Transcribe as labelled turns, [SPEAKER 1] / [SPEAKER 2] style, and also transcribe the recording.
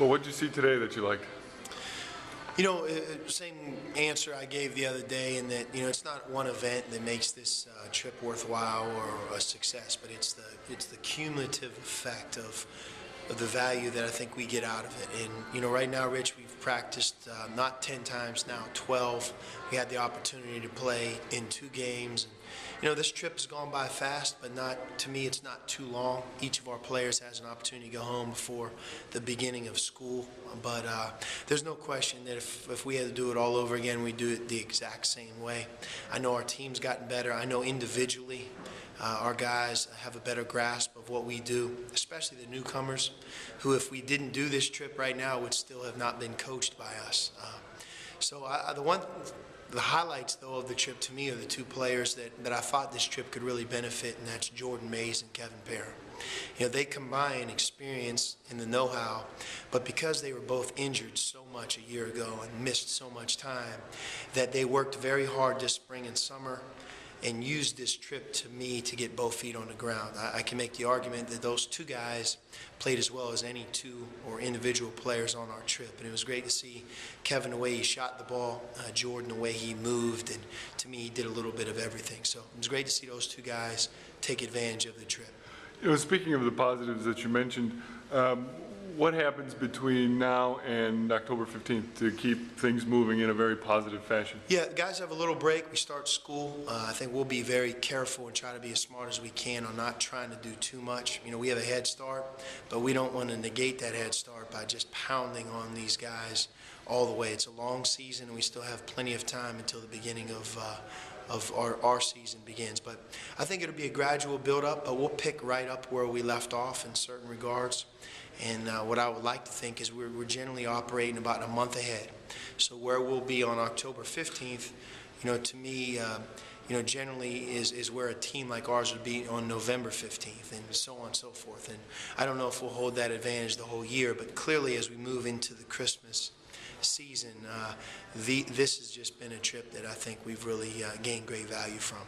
[SPEAKER 1] Well, what did you see today that you liked?
[SPEAKER 2] You know, same answer I gave the other day, in that, you know, it's not one event that makes this trip worthwhile or a success, but it's the cumulative effect of the value that I think we get out of it. And, you know, right now, Rich, we've practiced not 10 times, now 12. We had the opportunity to play in 2 games. And, you know, this trip has gone by fast, but to me, it's not too long. Each of our players has an opportunity to go home before the beginning of school. But there's no question that if we had to do it all over again, we'd do it the exact same way. I know our team's gotten better. I know individually our guys have a better grasp of what we do, especially the newcomers, who, if we didn't do this trip right now, would still have not been coached by us. The highlights, though, of the trip to me are the 2 players that I thought this trip could really benefit, and that's Jordan Mays and Kevin Parra. You know, they combine experience and the know-how, but because they were both injured so much a year ago and missed so much time, that they worked very hard this spring and summer and used this trip, to me, to get both feet on the ground. I can make the argument that those 2 guys played as well as any 2 or individual players on our trip. And it was great to see Kevin, the way he shot the ball, Jordan, the way he moved, and to me, he did a little bit of everything. So it was great to see those 2 guys take advantage of the trip.
[SPEAKER 1] You know, speaking of the positives that you mentioned, what happens between now and October 15th to keep things moving in a very positive fashion?
[SPEAKER 2] Yeah, the guys have a little break. We start school. I think we'll be very careful and try to be as smart as we can on not trying to do too much. You know, we have a head start, but we don't want to negate that head start by just pounding on these guys all the way. It's a long season, and we still have plenty of time until the beginning of our season begins. But I think it'll be a gradual build-up, but we'll pick right up where we left off in certain regards. And what I would like to think is we're generally operating about a month ahead. So where we'll be on October 15th, you know, to me, you know, generally is where a team like ours would be on November 15th, and so on and so forth. And I don't know if we'll hold that advantage the whole year, but clearly as we move into the Christmas season, this has just been a trip that I think we've really gained great value from.